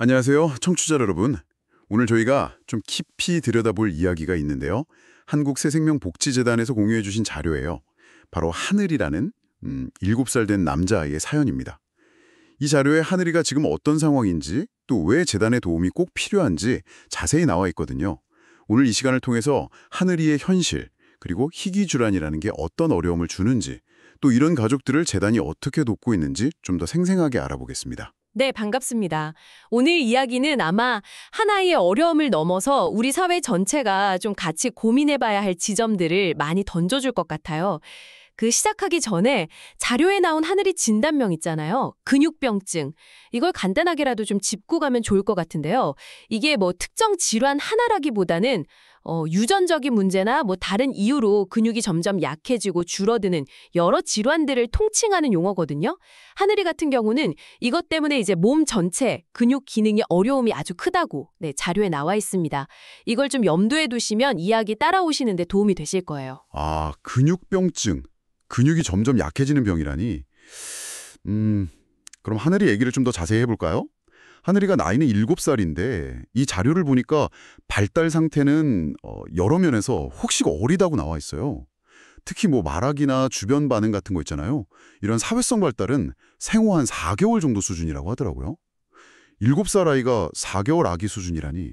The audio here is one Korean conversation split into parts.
안녕하세요, 청취자 여러분. 오늘 저희가 좀 깊이 들여다볼 이야기가 있는데요. 한국새생명복지재단에서 공유해 주신 자료예요. 바로 하늘이라는 7살 된 남자아이의 사연입니다. 이 자료에 하늘이가 지금 어떤 상황인지 또 왜 재단의 도움이 꼭 필요한지 자세히 나와 있거든요. 오늘 이 시간을 통해서 하늘이의 현실, 그리고 희귀질환이라는 게 어떤 어려움을 주는지, 또 이런 가족들을 재단이 어떻게 돕고 있는지 좀 더 생생하게 알아보겠습니다. 네, 반갑습니다. 오늘 이야기는 아마 하나의 어려움을 넘어서 우리 사회 전체가 좀 같이 고민해봐야 할 지점들을 많이 던져줄 것 같아요. 시작하기 전에 자료에 나온 하늘이 진단명 있잖아요. 근육병증. 이걸 간단하게라도 좀 짚고 가면 좋을 것 같은데요. 이게 뭐 특정 질환 하나라기보다는 유전적인 문제나 뭐 다른 이유로 근육이 점점 약해지고 줄어드는 여러 질환들을 통칭하는 용어거든요. 하늘이 같은 경우는 이것 때문에 이제 몸 전체 근육 기능이 어려움이 아주 크다고 자료에 나와 있습니다. 이걸 좀 염두에 두시면 이야기 따라오시는 데 도움이 되실 거예요. 아, 근육병증. 근육이 점점 약해지는 병이라니. 그럼 하늘이 얘기를 좀 더 자세히 해볼까요? 하늘이가 나이는 7살인데 이 자료를 보니까 발달 상태는 여러 면에서 혹시 어리다고 나와 있어요. 특히 뭐 말하기나 주변 반응 같은 거 있잖아요. 이런 사회성 발달은 생후 한 4개월 정도 수준이라고 하더라고요. 7살 아이가 4개월 아기 수준이라니.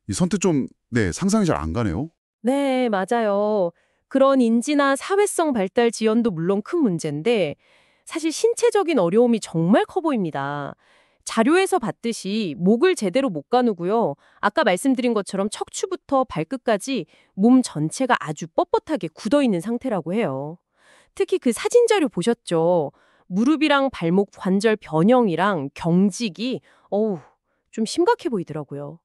이 선뜻 좀 상상이 잘 안 가네요. 네, 맞아요. 그런 인지나 사회성 발달 지연도 물론 큰 문제인데 사실 신체적인 어려움이 정말 커 보입니다. 자료에서 봤듯이 목을 제대로 못 가누고요. 아까 말씀드린 것처럼 척추부터 발끝까지 몸 전체가 아주 뻣뻣하게 굳어있는 상태라고 해요. 특히 그 사진 자료 보셨죠? 무릎이랑 발목 관절 변형이랑 경직이 좀 심각해 보이더라고요.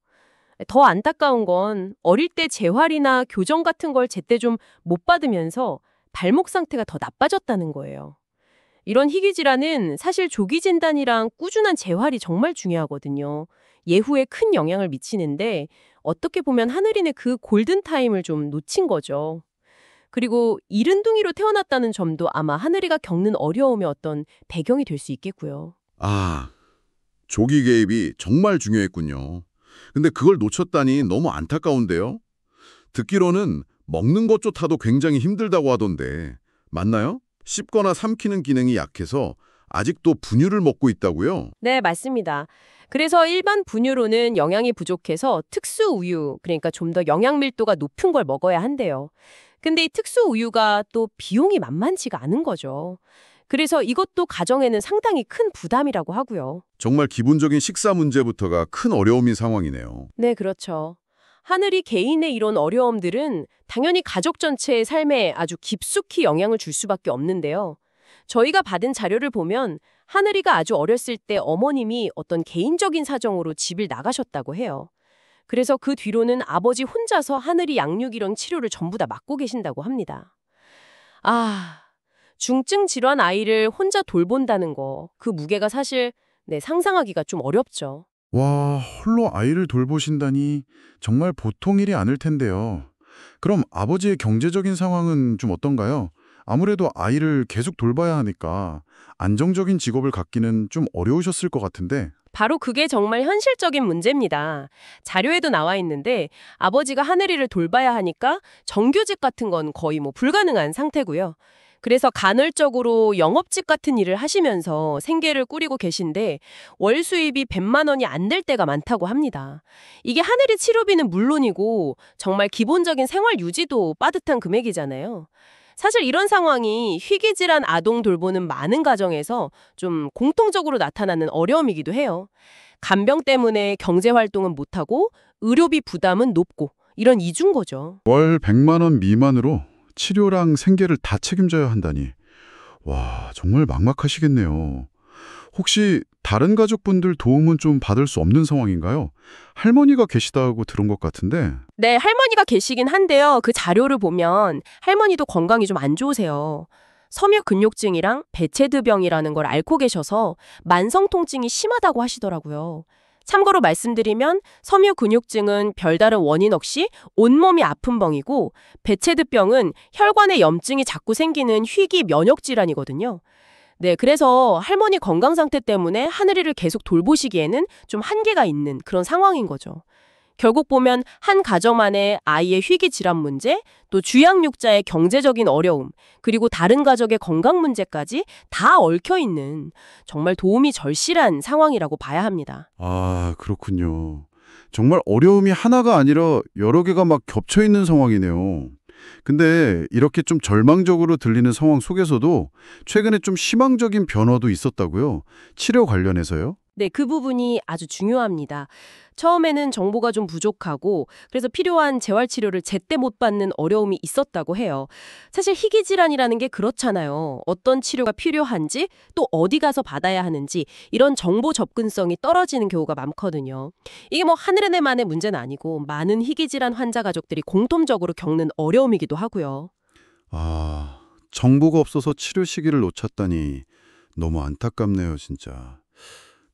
더 안타까운 건 어릴 때 재활이나 교정 같은 걸 제때 좀 못 받으면서 발목 상태가 더 나빠졌다는 거예요. 이런 희귀 질환은 사실 조기 진단이랑 꾸준한 재활이 정말 중요하거든요. 예후에 큰 영향을 미치는데 어떻게 보면 하늘이는 그 골든타임을 좀 놓친 거죠. 그리고 이른둥이로 태어났다는 점도 아마 하늘이가 겪는 어려움의 어떤 배경이 될 수 있겠고요. 아, 조기 개입이 정말 중요했군요. 근데 그걸 놓쳤다니 너무 안타까운데요. 듣기로는 먹는 것조차도 굉장히 힘들다고 하던데 맞나요? 씹거나 삼키는 기능이 약해서 아직도 분유를 먹고 있다고요? 네, 맞습니다. 그래서 일반 분유로는 영양이 부족해서 특수 우유, 그러니까 좀 더 영양 밀도가 높은 걸 먹어야 한대요. 근데 이 특수 우유가 또 비용이 만만치가 않은 거죠. 그래서 이것도 가정에는 상당히 큰 부담이라고 하고요. 정말 기본적인 식사 문제부터가 큰 어려움인 상황이네요. 네, 그렇죠. 하늘이 개인의 이런 어려움들은 당연히 가족 전체의 삶에 아주 깊숙이 영향을 줄 수밖에 없는데요. 저희가 받은 자료를 보면 하늘이가 아주 어렸을 때 어머님이 어떤 개인적인 사정으로 집을 나가셨다고 해요. 그래서 그 뒤로는 아버지 혼자서 하늘이 양육이랑 치료를 전부 다 맡고 계신다고 합니다. 아, 중증 질환 아이를 혼자 돌본다는 거, 그 무게가 사실 상상하기가 좀 어렵죠. 와, 홀로 아이를 돌보신다니 정말 보통 일이 아닐 텐데요. 그럼 아버지의 경제적인 상황은 좀 어떤가요? 아무래도 아이를 계속 돌봐야 하니까 안정적인 직업을 갖기는 좀 어려우셨을 것 같은데. 바로 그게 정말 현실적인 문제입니다. 자료에도 나와 있는데 아버지가 하늘이를 돌봐야 하니까 정규직 같은 건 거의 불가능한 상태고요. 그래서 간헐적으로 영업직 같은 일을 하시면서 생계를 꾸리고 계신데 월 수입이 100만 원이 안 될 때가 많다고 합니다. 이게 하늘이 치료비는 물론이고 정말 기본적인 생활 유지도 빠듯한 금액이잖아요. 사실 이런 상황이 희귀질환 아동 돌보는 많은 가정에서 좀 공통적으로 나타나는 어려움이기도 해요. 간병 때문에 경제활동은 못하고 의료비 부담은 높고 이런 이중 거죠. 월 100만 원 미만으로 치료랑 생계를 다 책임져야 한다니. 와, 정말 막막하시겠네요. 혹시 다른 가족분들 도움은 좀 받을 수 없는 상황인가요? 할머니가 계시다고 들은 것 같은데. 네, 할머니가 계시긴 한데요. 그 자료를 보면 할머니도 건강이 좀 안 좋으세요. 섬유근육증이랑 배체드병이라는 걸 앓고 계셔서 만성 통증이 심하다고 하시더라고요. 참고로 말씀드리면 섬유근육증은 별다른 원인 없이 온몸이 아픈 병이고 배체드병은 혈관에 염증이 자꾸 생기는 희귀 면역질환이거든요. 네, 그래서 할머니 건강 상태 때문에 하늘이를 계속 돌보시기에는 좀 한계가 있는 그런 상황인 거죠. 결국 보면 한 가정 안에 아이의 희귀 질환 문제, 또 주양육자의 경제적인 어려움, 그리고 다른 가족의 건강 문제까지 다 얽혀 있는 정말 도움이 절실한 상황이라고 봐야 합니다. 아, 그렇군요. 정말 어려움이 하나가 아니라 여러 개가 막 겹쳐 있는 상황이네요. 근데 이렇게 좀 절망적으로 들리는 상황 속에서도 최근에 좀 희망적인 변화도 있었다고요? 치료 관련해서요? 네, 그 부분이 아주 중요합니다. 처음에는 정보가 좀 부족하고 그래서 필요한 재활치료를 제때 못 받는 어려움이 있었다고 해요. 사실 희귀질환이라는 게 그렇잖아요. 어떤 치료가 필요한지 또 어디 가서 받아야 하는지 이런 정보 접근성이 떨어지는 경우가 많거든요. 이게 뭐 하늘은혜만의 문제는 아니고 많은 희귀질환 환자 가족들이 공통적으로 겪는 어려움이기도 하고요. 아, 정보가 없어서 치료 시기를 놓쳤다니 너무 안타깝네요, 진짜.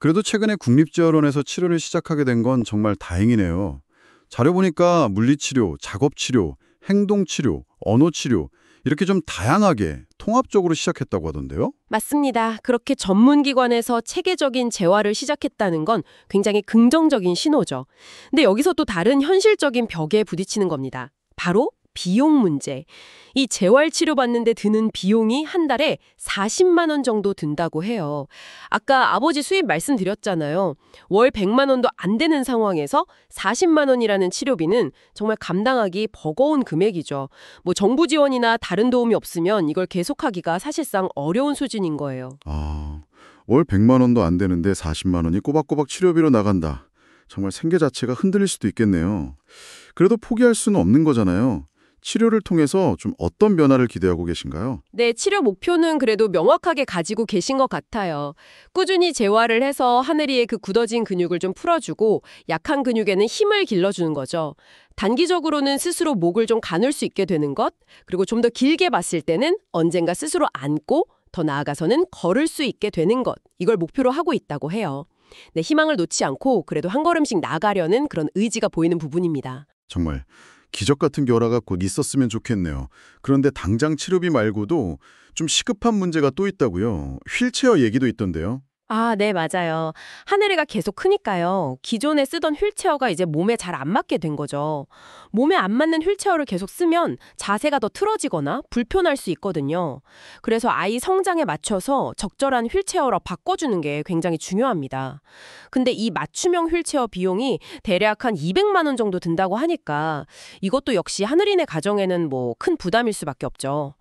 그래도 최근에 국립재활원에서 치료를 시작하게 된 건 정말 다행이네요. 자료 보니까 물리치료, 작업치료, 행동치료, 언어치료 이렇게 좀 다양하게 통합적으로 시작했다고 하던데요? 맞습니다. 그렇게 전문기관에서 체계적인 재활을 시작했다는 건 굉장히 긍정적인 신호죠. 근데 여기서 또 다른 현실적인 벽에 부딪히는 겁니다. 바로 비용 문제. 이 재활 치료 받는데 드는 비용이 한 달에 40만 원 정도 든다고 해요. 아까 아버지 수입 말씀드렸잖아요. 월 100만 원도 안 되는 상황에서 40만 원이라는 치료비는 정말 감당하기 버거운 금액이죠. 뭐 정부 지원이나 다른 도움이 없으면 이걸 계속하기가 사실상 어려운 수준인 거예요. 아, 월 100만 원도 안 되는데 40만 원이 꼬박꼬박 치료비로 나간다. 정말 생계 자체가 흔들릴 수도 있겠네요. 그래도 포기할 수는 없는 거잖아요. 치료를 통해서 좀 어떤 변화를 기대하고 계신가요? 네, 치료 목표는 그래도 명확하게 가지고 계신 것 같아요. 꾸준히 재활을 해서 하늘이의 그 굳어진 근육을 좀 풀어주고 약한 근육에는 힘을 길러주는 거죠. 단기적으로는 스스로 목을 좀 가눌 수 있게 되는 것, 그리고 좀 더 길게 봤을 때는 언젠가 스스로 앉고 더 나아가서는 걸을 수 있게 되는 것, 이걸 목표로 하고 있다고 해요. 네, 희망을 놓지 않고 그래도 한 걸음씩 나가려는 그런 의지가 보이는 부분입니다. 정말 기적 같은 결과가 곧 있었으면 좋겠네요. 그런데 당장 치료비 말고도 좀 시급한 문제가 또 있다고요. 휠체어 얘기도 있던데요. 아, 네, 맞아요. 하늘이가 계속 크니까요. 기존에 쓰던 휠체어가 이제 몸에 잘 안 맞게 된 거죠. 몸에 안 맞는 휠체어를 계속 쓰면 자세가 더 틀어지거나 불편할 수 있거든요. 그래서 아이 성장에 맞춰서 적절한 휠체어로 바꿔주는 게 굉장히 중요합니다. 근데 이 맞춤형 휠체어 비용이 대략 한 200만 원 정도 든다고 하니까 이것도 역시 하늘이네 가정에는 뭐 큰 부담일 수밖에 없죠.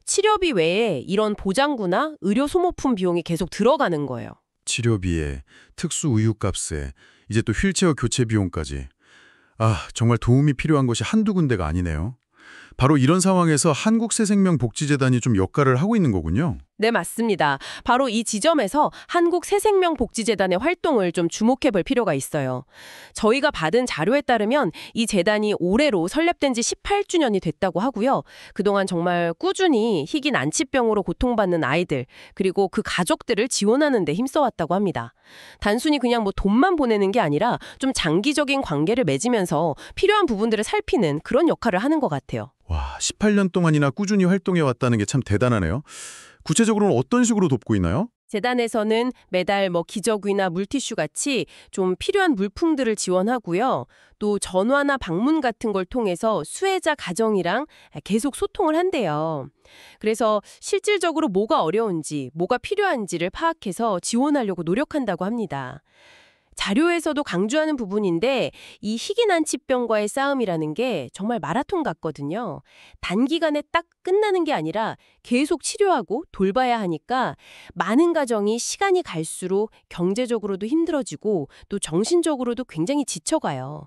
치료비 외에 이런 보장구나 의료 소모품 비용이 계속 들어가는 거예요. 치료비에, 특수 의유값에, 이제 또 휠체어 교체 비용까지. 아, 정말 도움이 필요한 것이 한두 군데가 아니네요. 바로 이런 상황에서 한국새생명복지재단이 좀 역할을 하고 있는 거군요. 네, 맞습니다. 바로 이 지점에서 한국새생명복지재단의 활동을 좀 주목해 볼 필요가 있어요. 저희가 받은 자료에 따르면 이 재단이 올해로 설립된 지 18주년이 됐다고 하고요. 그동안 정말 꾸준히 희귀 난치병으로 고통받는 아이들, 그리고 그 가족들을 지원하는 데 힘써왔다고 합니다. 단순히 그냥 뭐 돈만 보내는 게 아니라 좀 장기적인 관계를 맺으면서 필요한 부분들을 살피는 그런 역할을 하는 것 같아요. 와, 18년 동안이나 꾸준히 활동해 왔다는 게 참 대단하네요. 구체적으로는 어떤 식으로 돕고 있나요? 재단에서는 매달 뭐 기저귀나 물티슈 같이 좀 필요한 물품들을 지원하고요. 또 전화나 방문 같은 걸 통해서 수혜자 가정이랑 계속 소통을 한대요. 그래서 실질적으로 뭐가 어려운지, 뭐가 필요한지를 파악해서 지원하려고 노력한다고 합니다. 자료에서도 강조하는 부분인데 이 희귀난치병과의 싸움이라는 게 정말 마라톤 같거든요. 단기간에 딱 끝나는 게 아니라 계속 치료하고 돌봐야 하니까 많은 가정이 시간이 갈수록 경제적으로도 힘들어지고 또 정신적으로도 굉장히 지쳐가요.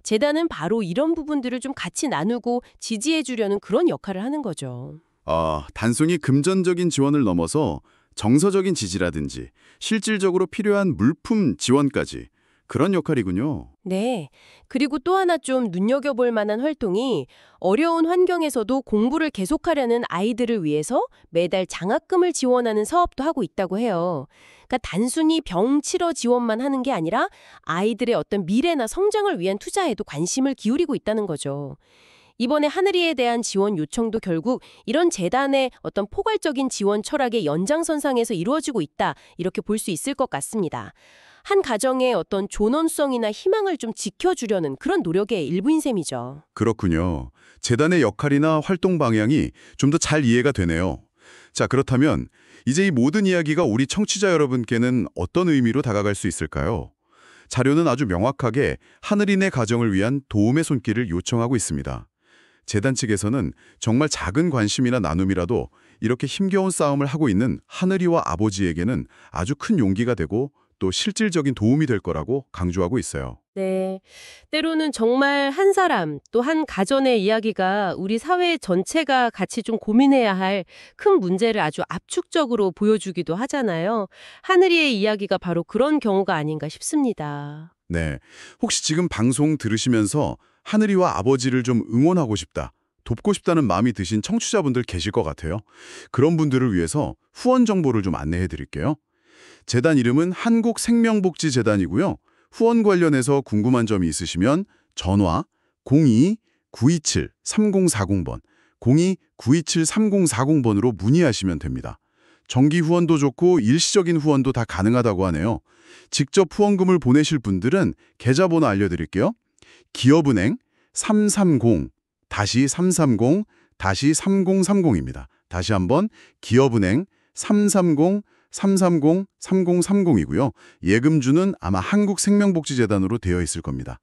재단은 바로 이런 부분들을 좀 같이 나누고 지지해 주려는 그런 역할을 하는 거죠. 아, 단순히 금전적인 지원을 넘어서 정서적인 지지라든지 실질적으로 필요한 물품 지원까지 그런 역할이군요. 네. 그리고 또 하나 좀 눈여겨볼 만한 활동이 어려운 환경에서도 공부를 계속하려는 아이들을 위해서 매달 장학금을 지원하는 사업도 하고 있다고 해요. 그러니까 단순히 병 치료 지원만 하는 게 아니라 아이들의 어떤 미래나 성장을 위한 투자에도 관심을 기울이고 있다는 거죠. 이번에 하늘이에 대한 지원 요청도 결국 이런 재단의 어떤 포괄적인 지원 철학의 연장선상에서 이루어지고 있다, 이렇게 볼 수 있을 것 같습니다. 한 가정의 어떤 존엄성이나 희망을 좀 지켜주려는 그런 노력의 일부인 셈이죠. 그렇군요. 재단의 역할이나 활동 방향이 좀 더 잘 이해가 되네요. 자, 그렇다면 이제 이 모든 이야기가 우리 청취자 여러분께는 어떤 의미로 다가갈 수 있을까요? 자료는 아주 명확하게 하늘이네 가정을 위한 도움의 손길을 요청하고 있습니다. 재단 측에서는 정말 작은 관심이나 나눔이라도 이렇게 힘겨운 싸움을 하고 있는 하늘이와 아버지에게는 아주 큰 용기가 되고 또 실질적인 도움이 될 거라고 강조하고 있어요. 네. 때로는 정말 한 사람, 또 한 가정의 이야기가 우리 사회 전체가 같이 좀 고민해야 할 큰 문제를 아주 압축적으로 보여주기도 하잖아요. 하늘이의 이야기가 바로 그런 경우가 아닌가 싶습니다. 네. 혹시 지금 방송 들으시면서 하늘이와 아버지를 좀 응원하고 싶다, 돕고 싶다는 마음이 드신 청취자분들 계실 것 같아요. 그런 분들을 위해서 후원 정보를 좀 안내해 드릴게요. 재단 이름은 한국생명복지재단이고요. 후원 관련해서 궁금한 점이 있으시면 전화 02-927-3040번, 02-927-3040번으로 문의하시면 됩니다. 정기 후원도 좋고 일시적인 후원도 다 가능하다고 하네요. 직접 후원금을 보내실 분들은 계좌번호 알려드릴게요. 기업은행 330-330-3030입니다. 다시 한번 기업은행 330-330-3030이고요. 예금주는 아마 한국생명복지재단으로 되어 있을 겁니다.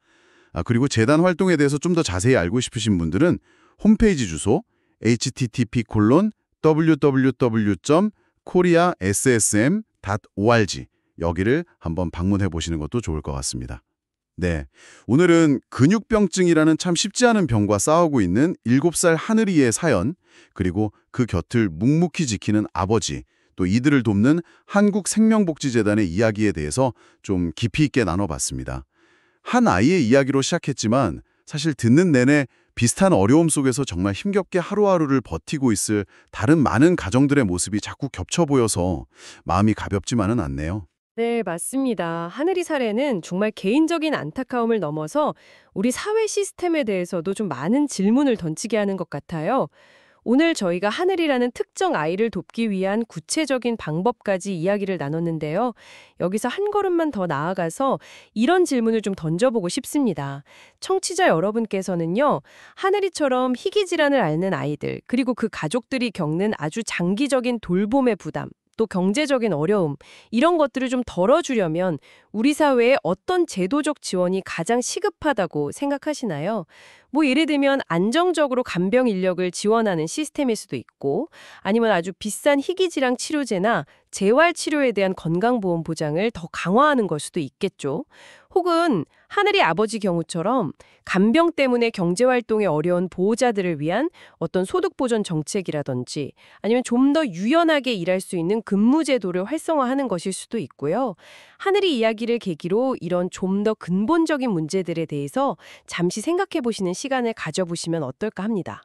그리고 재단 활동에 대해서 좀 더 자세히 알고 싶으신 분들은 홈페이지 주소 http://www.koreassm.org 여기를 한번 방문해 보시는 것도 좋을 것 같습니다. 네, 오늘은 근육병증이라는 참 쉽지 않은 병과 싸우고 있는 7살 하늘이의 사연, 그리고 그 곁을 묵묵히 지키는 아버지, 또 이들을 돕는 한국생명복지재단의 이야기에 대해서 좀 깊이 있게 나눠봤습니다. 한 아이의 이야기로 시작했지만 사실 듣는 내내 비슷한 어려움 속에서 정말 힘겹게 하루하루를 버티고 있을 다른 많은 가정들의 모습이 자꾸 겹쳐 보여서 마음이 가볍지만은 않네요. 네, 맞습니다. 하늘이 사례는 정말 개인적인 안타까움을 넘어서 우리 사회 시스템에 대해서도 좀 많은 질문을 던지게 하는 것 같아요. 오늘 저희가 하늘이라는 특정 아이를 돕기 위한 구체적인 방법까지 이야기를 나눴는데요. 여기서 한 걸음만 더 나아가서 이런 질문을 좀 던져보고 싶습니다. 청취자 여러분께서는요, 하늘이처럼 희귀 질환을 앓는 아이들, 그리고 그 가족들이 겪는 아주 장기적인 돌봄의 부담, 또 경제적인 어려움, 이런 것들을 좀 덜어주려면 우리 사회에 어떤 제도적 지원이 가장 시급하다고 생각하시나요? 뭐 예를 들면 안정적으로 간병 인력을 지원하는 시스템일 수도 있고, 아니면 아주 비싼 희귀질환 치료제나 재활 치료에 대한 건강보험 보장을 더 강화하는 걸 수도 있겠죠. 혹은 하늘의 아버지 경우처럼 간병 때문에 경제활동에 어려운 보호자들을 위한 어떤 소득보전 정책이라든지, 아니면 좀 더 유연하게 일할 수 있는 근무제도를 활성화하는 것일 수도 있고요. 하늘이 이야기를 계기로 이런 좀 더 근본적인 문제들에 대해서 잠시 생각해 보시는 시간을 가져보시면 어떨까 합니다.